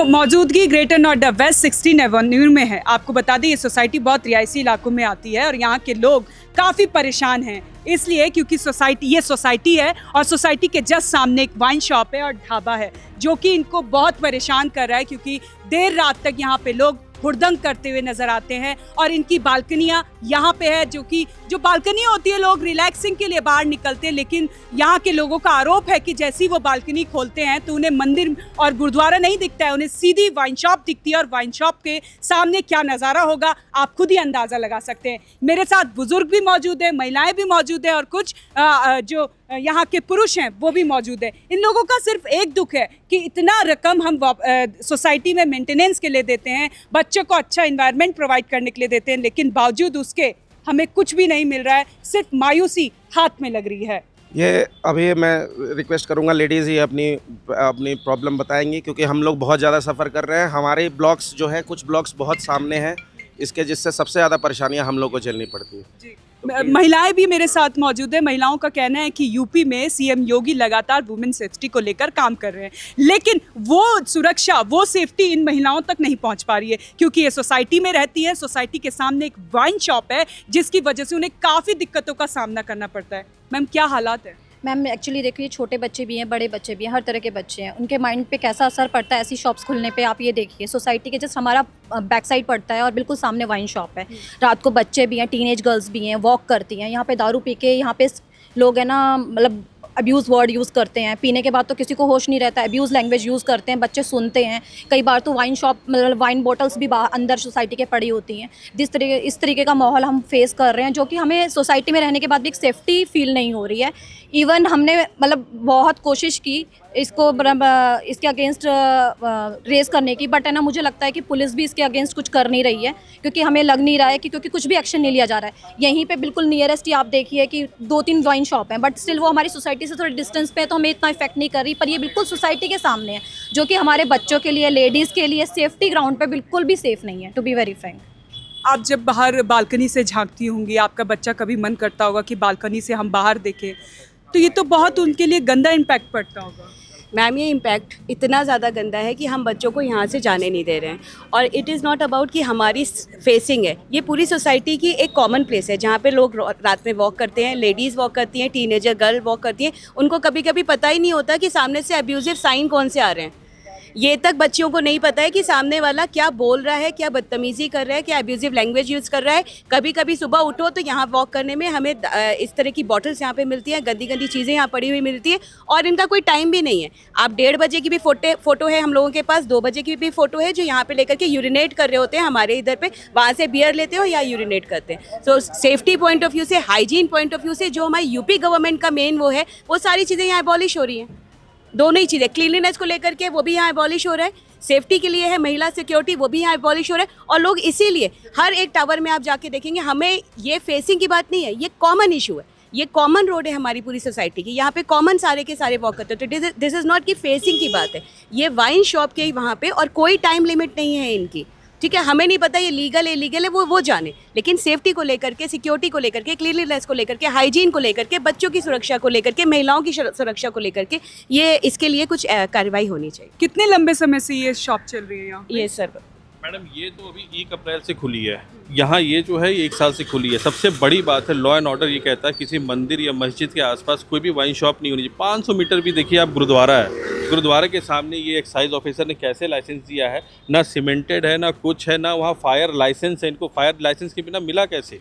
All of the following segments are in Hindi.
मौजूदगी ग्रेटर नोएडा वेस्ट 16 एवेन्यू में है। आपको बता दें ये सोसाइटी बहुत रिहायशी इलाकों में आती है और यहाँ के लोग काफ़ी परेशान हैं, इसलिए क्योंकि ये सोसाइटी है और सोसाइटी के जस्ट सामने एक वाइन शॉप है और ढाबा है जो कि इनको बहुत परेशान कर रहा है, क्योंकि देर रात तक यहाँ पे लोग हुड़दंग करते हुए नजर आते हैं। और इनकी बालकनियाँ यहाँ पे है, जो बालकनी होती है लोग रिलैक्सिंग के लिए बाहर निकलते हैं, लेकिन यहाँ के लोगों का आरोप है कि जैसे ही वो बालकनी खोलते हैं तो उन्हें मंदिर और गुरुद्वारा नहीं दिखता है, उन्हें सीधी वाइन शॉप दिखती है और वाइन शॉप के सामने क्या नज़ारा होगा आप खुद ही अंदाज़ा लगा सकते हैं। मेरे साथ बुजुर्ग भी मौजूद है, महिलाएं भी मौजूद है और कुछ जो यहाँ के पुरुष हैं वो भी मौजूद है। इन लोगों का सिर्फ एक दुख है कि इतना रकम हम सोसाइटी में मेंटेनेंस के लिए देते हैं, बच्चों को अच्छा इन्वायरमेंट प्रोवाइड करने के लिए देते हैं, लेकिन बावजूद उसके हमें कुछ भी नहीं मिल रहा है, सिर्फ मायूसी हाथ में लग रही है। ये अभी मैं रिक्वेस्ट करूंगा लेडीज़ ही अपनी प्रॉब्लम बताएंगी, क्योंकि हम लोग बहुत ज़्यादा सफ़र कर रहे हैं। हमारे ब्लॉक्स जो है कुछ ब्लॉक्स बहुत सामने हैं इसके, जिससे सबसे ज़्यादा परेशानियां हम लोग को झेलनी पड़ती है। जी। महिलाएं भी मेरे साथ मौजूद है। महिलाओं का कहना है कि यूपी में सीएम योगी लगातार वुमेन सेफ्टी को लेकर काम कर रहे हैं, लेकिन वो सुरक्षा, वो सेफ्टी इन महिलाओं तक नहीं पहुंच पा रही है, क्योंकि ये सोसाइटी में रहती है। सोसाइटी के सामने एक वाइन शॉप है जिसकी वजह से उन्हें काफ़ी दिक्कतों का सामना करना पड़ता है। मैम, क्या हालात है? मैम एक्चुअली देखिए, छोटे बच्चे भी हैं, बड़े बच्चे भी हैं, हर तरह के बच्चे हैं, उनके माइंड पे कैसा असर पड़ता है ऐसी शॉप्स खुलने पे। आप ये देखिए, सोसाइटी के जस्ट हमारा बैक साइड पड़ता है और बिल्कुल सामने वाइन शॉप है। रात को बच्चे भी हैं, टीनेज गर्ल्स भी हैं, वॉक करती हैं यहाँ पे, दारू पी के यहाँ पे लोग है ना, मतलब अब्यूज़ वर्ड यूज़ करते हैं। पीने के बाद तो किसी को होश नहीं रहता, अब्यूज़ लैंग्वेज यूज़ करते हैं, बच्चे सुनते हैं। कई बार तो वाइन शॉप, मतलब वाइन बॉटल्स भी बाहर अंदर सोसाइटी के पड़ी होती हैं। इस तरीके का माहौल हम फेस कर रहे हैं, जो कि हमें सोसाइटी में रहने के बाद भी एक सेफ्टी फील नहीं हो रही है। इवन हमने मतलब बहुत कोशिश की इसको इसके अगेंस्ट रेस करने की, बट है ना, मुझे लगता है कि पुलिस भी इसके अगेंस्ट कुछ कर नहीं रही है, क्योंकि हमें लग नहीं रहा है कि क्योंकि कुछ भी एक्शन नहीं लिया जा रहा है। यहीं पे बिल्कुल नियरेस्ट ही आप देखिए कि 2-3 वाइन शॉप हैं, बट स्टिल वो हमारी सोसाइटी से थोड़े डिस्टेंस पे है, तो हमें इतना इफेक्ट नहीं कर रही। पर ये बिल्कुल सोसाइटी के सामने है, जो कि हमारे बच्चों के लिए, लेडीज़ के लिए सेफ्टी ग्राउंड पर बिल्कुल भी सेफ नहीं है, टू बी वेरी फ्रैंक। आप जब बाहर बालकनी से झांकती होंगी, आपका बच्चा कभी मन करता होगा कि बालकनी से हम बाहर देखें, तो ये तो बहुत उनके लिए गंदा इम्पैक्ट पड़ता होगा। मैम, ये इम्पैक्ट इतना ज़्यादा गंदा है कि हम बच्चों को यहाँ से जाने नहीं दे रहे हैं। और इट इज़ नॉट अबाउट कि हमारी फेसिंग है, ये पूरी सोसाइटी की एक कॉमन प्लेस है जहाँ पे लोग रात में वॉक करते हैं, लेडीज़ वॉक करती हैं, टीनेजर गर्ल वॉक करती हैं। उनको कभी कभी पता ही नहीं होता कि सामने से अब्यूजिव साइन कौन से आ रहे हैं। ये तक बच्चियों को नहीं पता है कि सामने वाला क्या बोल रहा है, क्या बदतमीज़ी कर रहा है, क्या अब्यूजिव लैंग्वेज यूज़ कर रहा है। कभी कभी सुबह उठो तो यहाँ वॉक करने में हमें इस तरह की बॉटल्स यहाँ पे मिलती हैं, गंदी गंदी चीज़ें यहाँ पड़ी हुई मिलती है, और इनका कोई टाइम भी नहीं है। आप 1:30 बजे की भी फ़ोटो है हम लोगों के पास, 2 बजे की भी फ़ोटो है, जो यहाँ पे लेकर के यूरिनेट कर रहे होते हैं हमारे इधर पे, वहाँ से बियर लेते हो या यूरिनेट करते हैं। सो सेफ्टी पॉइंट ऑफ व्यू से, हाइजीन पॉइंट ऑफ व्यू से, जो हमारी यूपी गवर्नमेंट का मेन वो है, वो सारी चीज़ें यहाँ अबॉलिश हो रही हैं। दोनों ही चीज़ें, क्लीनलीनेस को लेकर के वो भी यहाँ अबॉलिश हो रहा है, सेफ्टी के लिए है महिला सिक्योरिटी, वो भी यहाँ अबॉलिश हो रहा है। और लोग इसीलिए हर एक टावर में आप जाके देखेंगे, हमें ये फेसिंग की बात नहीं है, ये कॉमन इशू है, ये कॉमन रोड है हमारी पूरी सोसाइटी की, यहाँ पे कॉमन सारे के सारे वॉक करते हैं। तो दिस इज़ नॉट कि फेसिंग की बात है, ये वाइन शॉप के वहाँ पे, और कोई टाइम लिमिट नहीं है इनकी, ठीक है। हमें नहीं पता ये लीगल है इलीगल है, वो जाने, लेकिन सेफ्टी को लेकर के, सिक्योरिटी को लेकर के, क्लीनलीनेस को लेकर के, हाइजीन को लेकर के, बच्चों की सुरक्षा को लेकर के, महिलाओं की सुरक्षा को लेकर के, ये इसके लिए कुछ कार्रवाई होनी चाहिए। कितने लंबे समय से ये शॉप चल रही है यहाँ? ये सर मैडम, ये तो अभी 1 अप्रैल से खुली है यहाँ, ये जो है 1 साल से खुली है। सबसे बड़ी बात है, लॉ एंड ऑर्डर ये कहता है किसी मंदिर या मस्जिद के आसपास कोई भी वाइन शॉप नहीं होनी चाहिए। 500 मीटर भी देखिए आप, गुरुद्वारा है, गुरुद्वारे के सामने ये एक्साइज ऑफिसर ने कैसे लाइसेंस दिया है, ना सीमेंटेड है, ना कुछ है, ना वहाँ फायर लाइसेंस है। इनको फायर लाइसेंस के बिना मिला कैसे?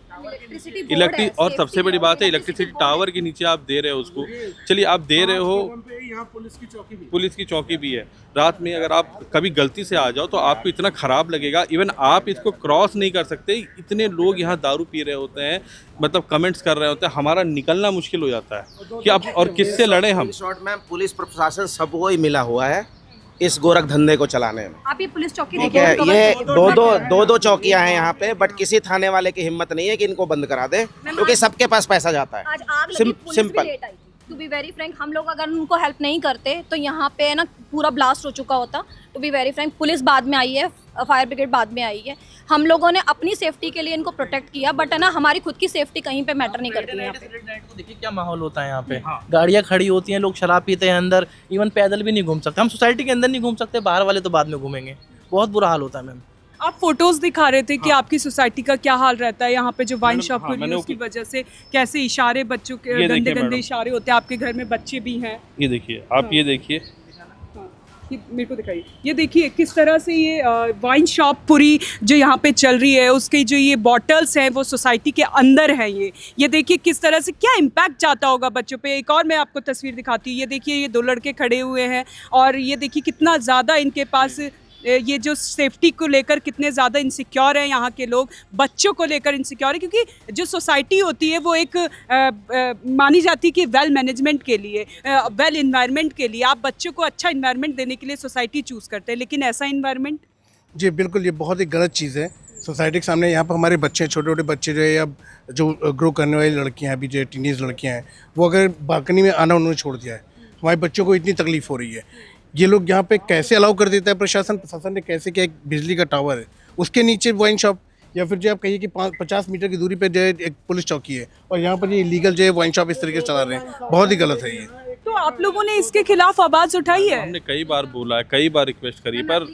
इलेक्ट्रिक, और सबसे बड़ी बात है, इलेक्ट्रिसिटी टावर के नीचे आप दे रहे हो उसको। चलिए, आप दे रहे हो, पुलिस की चौकी भी है। रात में अगर आप कभी गलती से आ जाओ तो आपको इतना ख़राब लगेगा, इवन आप इसको क्रॉस नहीं कर सकते। इतने लोग यहाँ दारू पी रहे होते हैं, मतलब कमेंट्स कर रहे होते हैं, हमारा निकलना मुश्किल हो जाता है कि अब और किससे लड़े हम। शॉर्ट में पुलिस प्रशासन सबको ही मिला हुआ है इस गोरख धंधे को चलाने में। आप ये पुलिस चौकी ठीक है, ये दो चौकियां हैं यहाँ पे, बट किसी थाने वाले की हिम्मत नहीं है कि इनको बंद करा दे, क्योंकि सबके पास पैसा जाता है। आज आग लगी, पुलिस भी लेट आई। टू बी वेरी फ्रैंक, हम लोग अगर उनको हेल्प नहीं करते तो यहाँ पे ना पूरा ब्लास्ट हो चुका होता। To be very frank, police बाद में आई है, फायर ब्रिगेड बाद में आई है। हम लोगों ने अपनी सेफ्टी के लिए इनको प्रोटेक्ट किया, बट है ना हमारी खुद की सेफ्टी कहीं पे मैटर नहीं करती है यहाँ पे। नाइट को देखिए क्या माहौल होता है यहाँ पे। गाड़ियाँ खड़ी होती हैं, लोग शराब पीते हैं अंदर, इवन पैदल भी नहीं घूम सकते। हम सोसाइटी के अंदर नहीं घूम सकते, बाहर वाले तो बाद में घूमेंगे। बहुत बुरा हाल होता है मैम। आप फोटोज दिखा रहे थे कि आपकी सोसाइटी का क्या हाल रहता है यहाँ पे, जो वाइन शॉप खुली है उसकी वजह से कैसे इशारे, बच्चों के ये गंदे देखिए गंदे मैडम। इशारे होते हैं। आपके घर में बच्चे भी हैं। ये देखिए आप, ये देखिए हाँ, ये मेरे को दिखाइए। ये देखिए किस तरह से ये वाइन शॉप पूरी जो यहाँ पे चल रही है, उसके जो ये बॉटल्स हैं वो सोसाइटी के अंदर हैं। ये देखिए किस तरह से क्या इम्पैक्ट जाता होगा बच्चों पे। एक और मैं आपको तस्वीर दिखाती हूँ। ये देखिए ये 2 लड़के खड़े हुए हैं और ये देखिए कितना ज़्यादा इनके पास ये जो सेफ्टी को लेकर कितने ज़्यादा इनसिक्योर हैं यहाँ के लोग। बच्चों को लेकर इनसिक्योर है, क्योंकि जो सोसाइटी होती है वो एक मानी जाती है कि वेल मैनेजमेंट के लिए, वेल इन्वायरमेंट के लिए, आप बच्चों को अच्छा इन्वायरमेंट देने के लिए सोसाइटी चूज़ करते हैं, लेकिन ऐसा इन्वायरमेंट। जी बिल्कुल, ये बहुत ही गलत चीज़ है सोसाइटी के सामने। यहाँ पर हमारे बच्चे, छोटे छोटे बच्चे जो है, या जो ग्रो करने वाली लड़कियाँ हैं, अभी जो टीनेज लड़कियाँ हैं, वो अगर बालकनी में आना उन्होंने छोड़ दिया है, हमारे बच्चों को इतनी तकलीफ हो रही है। ये लोग यहाँ पे कैसे अलाउ कर देता है प्रशासन ने कैसे किया। एक बिजली का टावर है, उसके नीचे वाइन शॉप, या फिर जो आप कहिए कि 50 मीटर की दूरी पे जो है एक पुलिस चौकी है, और यहाँ पर ये इलीगल जो है वाइन शॉप इस तरीके से चला रहे हैं। बहुत ही गलत है ये। तो आप लोगों ने इसके खिलाफ आवाज़ उठाई है? हमने कई बार बोला है, कई बार रिक्वेस्ट करी है, पर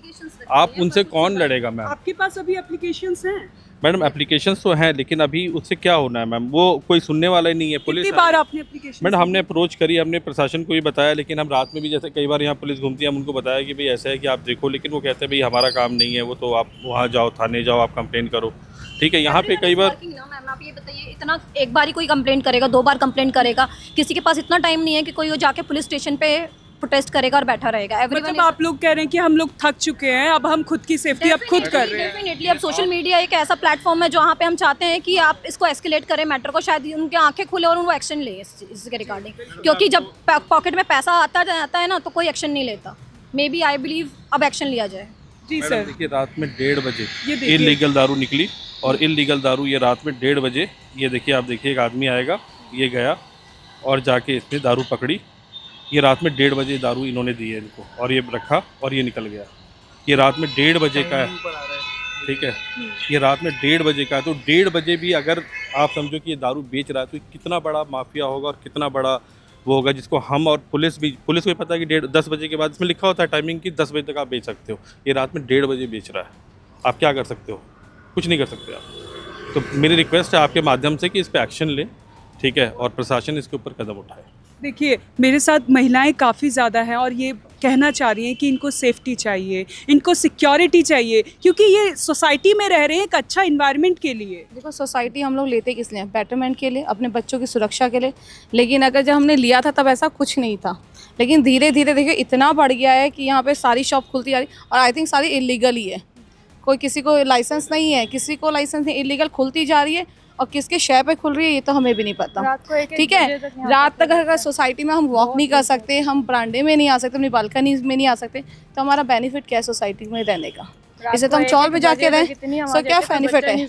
आप उनसे कौन लड़ेगा मैम। आपके पास अभी एप्लीकेशंस हैं? मैडम एप्लीकेशंस तो हैं, लेकिन अभी उससे क्या होना है मैम, वो कोई सुनने वाला ही नहीं है। पुलिस कितनी बार आपने एप्लीकेशन? मैडम हमने अप्रोच करी, हमने प्रशासन को भी बताया, लेकिन हम रात में भी, जैसे कई बार यहाँ पुलिस घूमती है, हम उनको बताया कि भाई ऐसा है कि आप देखो, लेकिन वो कहते हैं भाई हमारा काम नहीं है वो, तो आप वहाँ जाओ, थाने जाओ, आप कंप्लेन करो। ठीक है, यहाँ पे कई बार मैम आप ये बताइए, इतना एक बार ही कोई कंप्लेंट करेगा, 2 बार कंप्लेंट करेगा? किसी के पास इतना टाइम नहीं है कि कोई वो जाके पुलिस स्टेशन पे प्रोटेस्ट करेगा और बैठा रहेगा। मतलब आप लोग कह रहे हैं कि हम लोग थक चुके हैं, अब हम खुद की सेफ्टी अब खुद कर रहे हैं। डेफिनेटली अब सोशल मीडिया एक ऐसा प्लेटफॉर्म है जहाँ पे हम चाहते हैं कि आप इसको एस्केलेट करें मैटर को, शायद उनकी आंखें खुले और वो एक्शन ले इसके रिगार्डिंग, क्योंकि जब पॉकेट में पैसा आता है ना तो कोई एक्शन नहीं लेता। मे बी आई बिलीव अब एक्शन लिया जाए। जी मैडम सर। देखिए रात में 1:30 बजे ये देखिए। इलीगल दारू निकली, और इलीगल दारू ये रात में 1:30 बजे, ये देखिए आप देखिए एक आदमी आएगा, ये गया और जाके इसने दारू पकड़ी। ये रात में 1:30 बजे दारू इन्होंने दी है इनको, और ये रखा और ये निकल गया। ये रात में 1:30 बजे का है, ठीक है, ये रात में 1:30 बजे का है। तो 1:30 बजे भी अगर आप समझो कि ये दारू बेच रहा है, तो कितना बड़ा माफिया होगा और कितना बड़ा वो होगा, जिसको हम और पुलिस को भी पता है कि 10 बजे के बाद, इसमें लिखा होता है टाइमिंग की 10 बजे तक आप बेच सकते हो। ये रात में 1:30 बजे बेच रहा है, आप क्या कर सकते हो? कुछ नहीं कर सकते आप। तो मेरी रिक्वेस्ट है आपके माध्यम से कि इस पर एक्शन लें, ठीक है, और प्रशासन इसके ऊपर कदम उठाए। देखिए मेरे साथ महिलाएं काफ़ी ज़्यादा हैं और ये कहना चाह रही हैं कि इनको सेफ्टी चाहिए, इनको सिक्योरिटी चाहिए, क्योंकि ये सोसाइटी में रह रहे हैं एक अच्छा इन्वायरमेंट के लिए। देखो सोसाइटी हम लोग लेते किस लिए? बेटरमेंट के लिए, अपने बच्चों की सुरक्षा के लिए। लेकिन अगर जब हमने लिया था तब ऐसा कुछ नहीं था, लेकिन धीरे धीरे देखिए इतना बढ़ गया है कि यहाँ पे सारी शॉप खुलती जा रही, और आई थिंक सारी इलीगल ही है। कोई किसी को लाइसेंस नहीं है, किसी को लाइसेंस नहीं, इलीगल खुलती जा रही है, और किसके शहर पे खुल रही है ये तो हमें भी नहीं पता। ठीक है, रात तक अगर सोसाइटी में हम वॉक नहीं कर सकते, हम बरांडे में नहीं आ सकते, अपनी बालकनी में नहीं आ सकते, तो हमारा बेनिफिट क्या है सोसाइटी में रहने का? इसे तो हम चौल पे जाके रहें, सो क्या बेनिफिट है?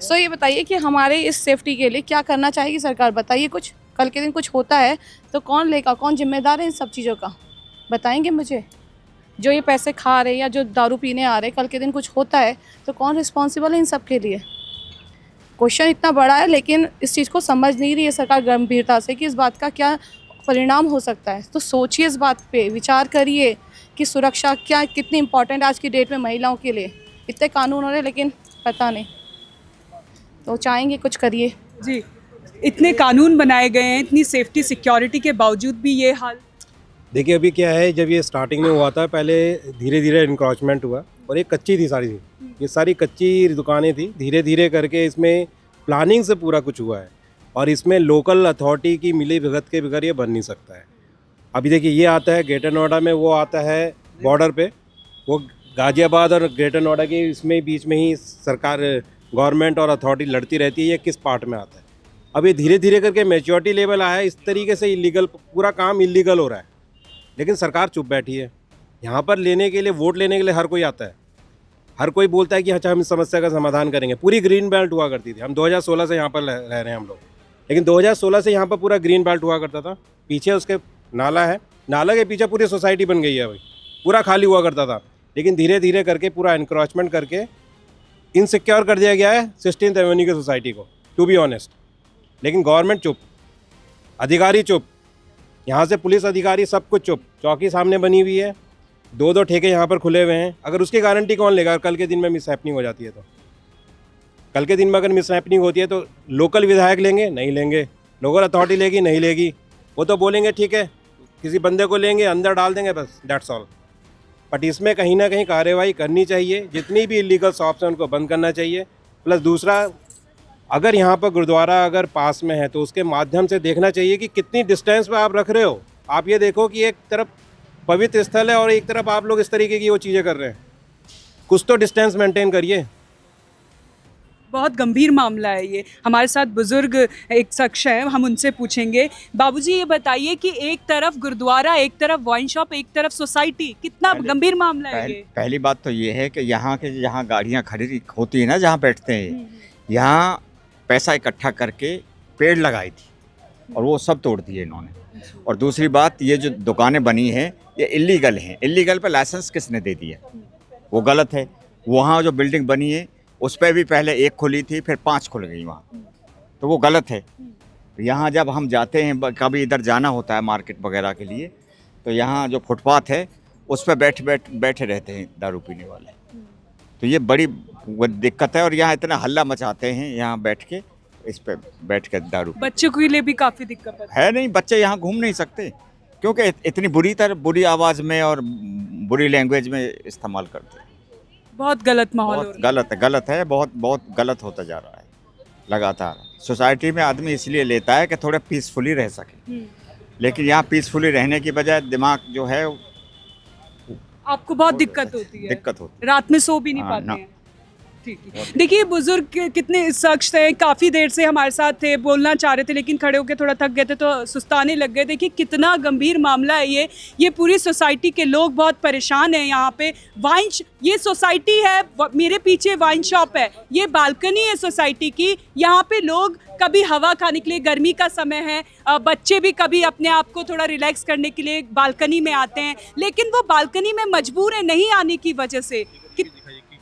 सो ये बताइए कि हमारे इस सेफ्टी के लिए क्या करना चाहेगी सरकार? बताइए कुछ। कल के दिन कुछ होता है तो कौन लेगा, कौन जिम्मेदार है इन सब चीज़ों का? बताएंगे मुझे? जो ये पैसे खा रहे या जो दारू पीने आ रहे, कल के दिन कुछ होता है तो कौन रिस्पॉन्सिबल है इन सब के लिए? क्वेश्चन इतना बड़ा है, लेकिन इस चीज़ को समझ नहीं रही है सरकार गंभीरता से कि इस बात का क्या परिणाम हो सकता है। तो सोचिए, इस बात पे विचार करिए कि सुरक्षा क्या कितनी इंपॉर्टेंट आज की डेट में महिलाओं के लिए। इतने कानून हो रहे लेकिन पता नहीं, तो चाहेंगे कुछ करिए। जी, इतने कानून बनाए गए हैं, इतनी सेफ्टी सिक्योरिटी के बावजूद भी ये हाल। देखिए अभी क्या है, जब ये स्टार्टिंग में हुआ था, पहले धीरे धीरे इंक्रोचमेंट हुआ, और ये कच्ची थी सारी, ये सारी कच्ची दुकानें थी। धीरे धीरे करके इसमें प्लानिंग से पूरा कुछ हुआ है, और इसमें लोकल अथॉरिटी की मिली भगत के बगैर ये बन नहीं सकता है। अभी देखिए ये आता है ग्रेटर नोएडा में, वो आता है बॉर्डर पे, वो गाज़ियाबाद और ग्रेटर नोएडा के इसमें बीच में ही सरकार, गवर्नमेंट और अथॉरिटी लड़ती रहती है, ये किस पार्ट में आता है। अब ये धीरे धीरे करके मैच्योरिटी लेवल आया है, इस तरीके से इलीगल, पूरा काम इलीगल हो रहा है, लेकिन सरकार चुप बैठी है। यहाँ पर लेने के लिए, वोट लेने के लिए हर कोई आता है, हर कोई बोलता है कि अच्छा हम इस समस्या का समाधान करेंगे। पूरी ग्रीन बेल्ट हुआ करती थी, हम 2016 से यहाँ पर रह रहे हैं हम लोग, लेकिन 2016 से यहाँ पर पूरा ग्रीन बेल्ट हुआ करता था। पीछे उसके नाला है, नाला के पीछे पूरी सोसाइटी बन गई है भाई, पूरा खाली हुआ करता था, लेकिन धीरे धीरे करके पूरा इनक्रोचमेंट करके इनसिक्योर कर दिया गया है 16th एवेन्यू की सोसाइटी को, टू बी ऑनेस्ट। लेकिन गवर्नमेंट चुप, अधिकारी चुप, यहाँ से पुलिस अधिकारी सब कुछ चुप, चौकी सामने बनी हुई है, 2-2 ठेके यहाँ पर खुले हुए हैं। अगर उसकी गारंटी कौन लेगा कल के दिन में मिसहैपनिंग हो जाती है तो? कल के दिन में अगर मिसहैपनिंग होती है तो लोकल विधायक लेंगे? नहीं लेंगे। लोकल अथॉरिटी लेगी? नहीं लेगी। वो तो बोलेंगे ठीक है किसी बंदे को लेंगे अंदर डाल देंगे, बस दैट्स ऑल। बट इसमें कहीं ना कहीं कार्रवाई करनी चाहिए, जितनी भी इलीगल शॉप्स हैं उनको बंद करना चाहिए। प्लस दूसरा, अगर यहाँ पर गुरुद्वारा अगर पास में है तो उसके माध्यम से देखना चाहिए कि कितनी डिस्टेंस पे आप रख रहे हो। आप ये देखो कि एक तरफ पवित्र स्थल है और एक तरफ आप लोग इस तरीके की वो चीज़ें कर रहे हैं, कुछ तो डिस्टेंस मेंटेन करिए। बहुत गंभीर मामला है ये। हमारे साथ बुजुर्ग एक शख्स है, हम उनसे पूछेंगे। बाबूजी ये बताइए कि एक तरफ गुरुद्वारा, एक तरफ वाइन शॉप, एक तरफ सोसाइटी, कितना गंभीर मामला है ये? पहली बात तो ये है कि यहाँ के जहाँ गाड़ियाँ खड़ी होती है ना, जहाँ बैठते हैं, यहाँ पैसा इकट्ठा करके पेड़ लगाई थी और वो सब तोड़ दिए इन्होंने। और दूसरी बात, ये जो दुकानें बनी हैं ये इलीगल हैं। इलीगल पे लाइसेंस किसने दे दिया? वो गलत है। वहाँ जो बिल्डिंग बनी है उस पर भी पहले 1 खुली थी, फिर 5 खुल गई वहाँ, तो वो गलत है। यहाँ जब हम जाते हैं, कभी इधर जाना होता है मार्केट वगैरह के लिए, तो यहाँ जो फुटपाथ है उस पर बैठे रहते हैं दारू पीने वाले, तो ये बड़ी दिक्कत है। और यहाँ इतना हल्ला मचाते हैं यहाँ बैठ के, इस पे बैठ के दारू। बच्चों के लिए भी काफ़ी दिक्कत है नहीं, बच्चे यहाँ घूम नहीं सकते क्योंकि इतनी बुरी आवाज़ में और बुरी लैंग्वेज में इस्तेमाल करते हैं। बहुत गलत माहौल हो बहुत रहा है। गलत है, बहुत गलत होता जा रहा है लगातार। सोसाइटी में आदमी इसलिए लेता है कि थोड़ा पीसफुली रह सके, लेकिन यहाँ पीसफुली रहने की बजाय दिमाग जो है आपको बहुत दिक्कत होती है? दिक्कत होती रात में सो भी नहीं हाँ, पाते ना। हैं? ठीक है। देखिए बुजुर्ग कितने शख्स थे, काफ़ी देर से हमारे साथ थे, बोलना चाह रहे थे लेकिन खड़े होकर थोड़ा थक गए थे तो सुस्ताने लग गए। देखिए कितना गंभीर मामला है ये पूरी सोसाइटी के लोग बहुत परेशान हैं। यहाँ पे ये सोसाइटी है, मेरे पीछे वाइन शॉप है, ये बालकनी है सोसाइटी की। यहाँ पे लोग कभी हवा खाने के लिए, गर्मी का समय है, बच्चे भी कभी अपने आप को थोड़ा रिलैक्स करने के लिए बालकनी में आते हैं, लेकिन वो बालकनी में मजबूर है नहीं आने की वजह से।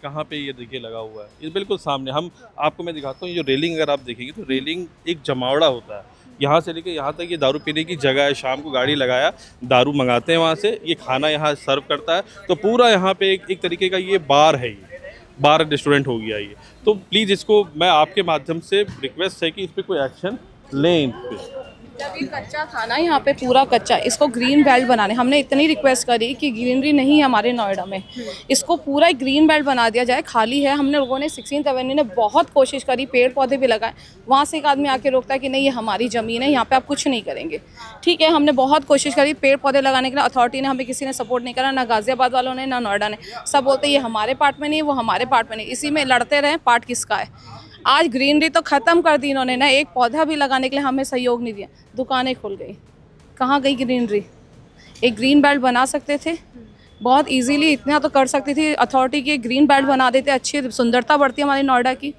कहाँ पे ये देखिए लगा हुआ है, ये बिल्कुल सामने। हम आपको मैं दिखाता हूँ, ये रेलिंग अगर आप देखेंगे तो रेलिंग एक जमावड़ा होता है, यहाँ से लेके यहाँ तक ये दारू पीने की जगह है। शाम को गाड़ी लगाया, दारू मंगाते हैं वहाँ से, ये खाना यहाँ सर्व करता है, तो पूरा यहाँ पे एक तरीके का ये बार है, ये बार रेस्टोरेंट हो गया ये। तो प्लीज़ इसको मैं आपके माध्यम से रिक्वेस्ट है कि इस पर कोई एक्शन लें इन पे। जब ये कच्चा था ना, यहाँ पे पूरा कच्चा, इसको ग्रीन बेल्ट बनाने, हमने इतनी रिक्वेस्ट करी कि ग्रीनरी नहीं है हमारे नोएडा में, इसको पूरा ग्रीन बेल्ट बना दिया जाए, खाली है। हमने लोगों ने 16th एवेन्यू ने बहुत कोशिश करी, पेड़ पौधे भी लगाए, वहाँ से एक आदमी आके रोकता है कि नहीं ये हमारी ज़मीन है, यहाँ पे आप कुछ नहीं करेंगे। ठीक है, हमने बहुत कोशिश करी पेड़ पौधे लगाने के लिए, अथॉरिटी ने, हमें किसी ने सपोर्ट नहीं करा, ना गाज़ियाबाद वालों ने ना नोएडा ने। सब बोलते ये हमारे पार्ट में नहीं, वो हमारे पार्ट में नहीं, इसी में लड़ते रहे पार्ट किसका है। आज ग्रीनरी तो ख़त्म कर दी इन्होंने ना, एक पौधा भी लगाने के लिए हमें सहयोग नहीं दिया, दुकानें खुल गई, कहाँ गई ग्रीनरी? एक ग्रीन बेल्ट बना सकते थे बहुत इजीली, इतना तो कर सकती थी अथॉरिटी की, ग्रीन बेल्ट बना देते, अच्छी सुंदरता बढ़ती हमारी नोएडा की।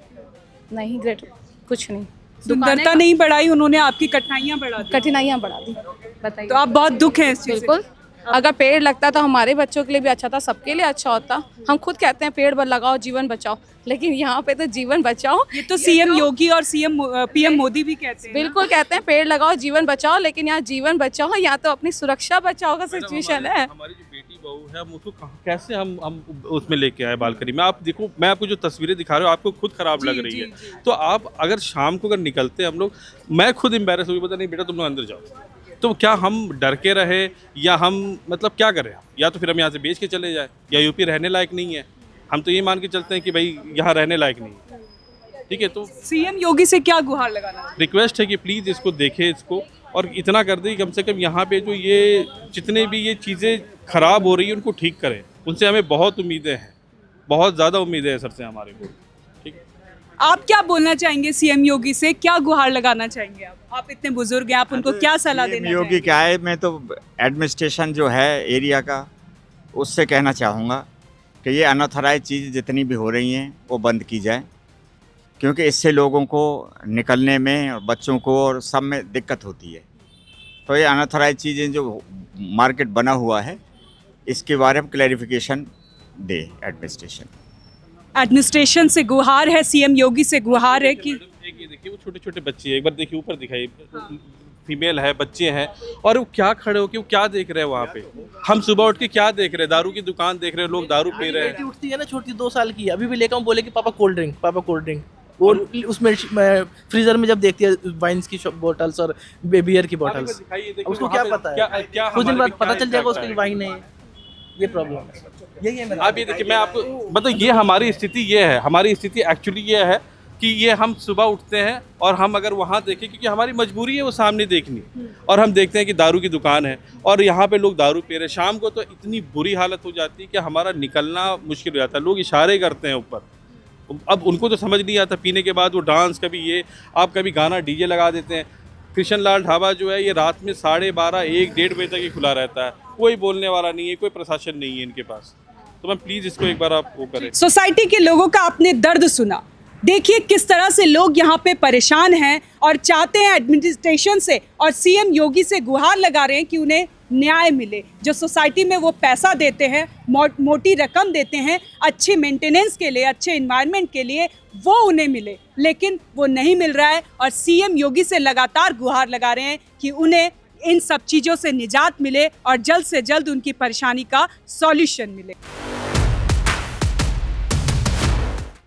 नहीं, ग्रेट कुछ नहीं, सुंदरता नहीं बढ़ाई उन्होंने, आपकी कठिनाइयाँ बढ़ा दी। कठिनाइयाँ बढ़ा दी। बताइए, तो आप बहुत दुख है इस चीज़ से? बिल्कुल, अगर पेड़ लगता तो हमारे बच्चों के लिए भी अच्छा था, सबके लिए अच्छा होता। हम खुद कहते हैं पेड़ लगाओ जीवन बचाओ, लेकिन यहाँ पे तो जीवन बचाओ, ये तो सीएम योगी और पीएम मोदी भी कहते हैं। बिल्कुल कहते हैं पेड़ लगाओ जीवन बचाओ, लेकिन यहाँ जीवन बचाओ, यहाँ तो अपनी सुरक्षा बचाओ का सिचुएशन है। हमारी जो बेटी बहू है, हम उसको कैसे हम उसमें लेके आए बालकनी में? आप देखो, मैं आपको जो तस्वीरें दिखा रहा हूँ आपको खुद खराब लग रही है। तो आप अगर शाम को अगर निकलते हम लोग, मैं खुद एम्बेरस हो गई, पता नहीं बेटा तुम लोग अंदर जाओ, तो क्या हम डर के रहे या हम मतलब क्या करें? या तो फिर हम यहाँ से बेच के चले जाए, या यूपी रहने लायक नहीं है, हम तो ये मान के चलते हैं कि भाई यहाँ रहने लायक नहीं है। ठीक है, तो सीएम योगी से क्या गुहार लगाना? रिक्वेस्ट है कि प्लीज़ इसको देखें, इसको और इतना कर दें कि कम से कम यहाँ पे जो ये जितने भी ये चीज़ें ख़राब हो रही हैं उनको ठीक करें। उनसे हमें बहुत उम्मीदें हैं, बहुत ज़्यादा उम्मीदें हैं सर से हमारे को। ठीक है, आप क्या बोलना चाहेंगे सीएम योगी से, क्या गुहार लगाना चाहेंगे आप इतने बुजुर्ग हैं, आप उनको क्या सलाह देना योगी चाहेंगे? क्या है, मैं तो एडमिनिस्ट्रेशन जो है एरिया का, उससे कहना चाहूँगा कि ये अनऑथराइज चीज़ जितनी भी हो रही हैं वो बंद की जाए, क्योंकि इससे लोगों को निकलने में और बच्चों को और सब में दिक्कत होती है। तो ये अनऑथराइज चीज़ें जो मार्केट बना हुआ है इसके बारे में क्लैरिफिकेशन दे एडमिनिस्ट्रेशन। एडमिनिस्ट्रेशन से गुहार है, सीएम योगी से गुहार है कि एक ये देखिए वो छोटे छोटे बच्चे हैं, एक बार देखिए ऊपर दिखाइए, फीमेल है, बच्चे हैं, और वो क्या खड़े होके वो क्या देख रहे हैं वहाँ पे। हम सुबह उठ के क्या देख रहे हैं, दारू की दुकान देख रहे हैं, लोग दारू पी रहे हैं। उठती है ना छोटी 2 साल की, अभी भी लेकर हम बोले कि पापा कोल्ड ड्रिंक, पापा कोल्ड ड्रिंक। वो उसमें फ्रीजर में जब देखती है वाइन्स की बोतल्स और बियर की बोतल्स, उसको क्या पता है, कुछ दिन बाद पता चल जाएगा उसकी वाइन है। ये प्रॉब्लम है, यही है मेरा। आप ये देखिए, मैं आपको मतलब ये हमारी स्थिति ये है, हमारी स्थिति एक्चुअली ये है कि ये हम सुबह उठते हैं और हम अगर वहाँ देखें, क्योंकि हमारी मजबूरी है वो सामने देखनी, और हम देखते हैं कि दारू की दुकान है और यहाँ पे लोग दारू पी रहे हैं। शाम को तो इतनी बुरी हालत हो जाती है कि हमारा निकलना मुश्किल हो जाता है। लोग इशारे करते हैं ऊपर, अब उनको तो समझ नहीं आता, पीने के बाद वो डांस, कभी ये आप कभी गाना डीजे लगा देते हैं। कृष्ण लाल ढाबा जो है ये रात में 12:30 1-1:30 बजे तक ही खुला रहता है, कोई बोलने वाला नहीं है, कोई प्रशासन नहीं है इनके पास। तो मैं प्लीज़ इसको एक बार आप वो करें। सोसाइटी के लोगों का आपने दर्द सुना, देखिए किस तरह से लोग यहाँ पे परेशान हैं और चाहते हैं एडमिनिस्ट्रेशन से और सीएम योगी से गुहार लगा रहे हैं कि उन्हें न्याय मिले। जो सोसाइटी में वो पैसा देते हैं, मोटी रकम देते हैं अच्छे मेंटेनेंस के लिए, अच्छे इन्वायरमेंट के लिए, वो उन्हें मिले, लेकिन वो नहीं मिल रहा है। और सीएम योगी से लगातार गुहार लगा रहे हैं कि उन्हें इन सब चीज़ों से निजात मिले और जल्द से जल्द उनकी परेशानी का सॉल्यूशन मिले।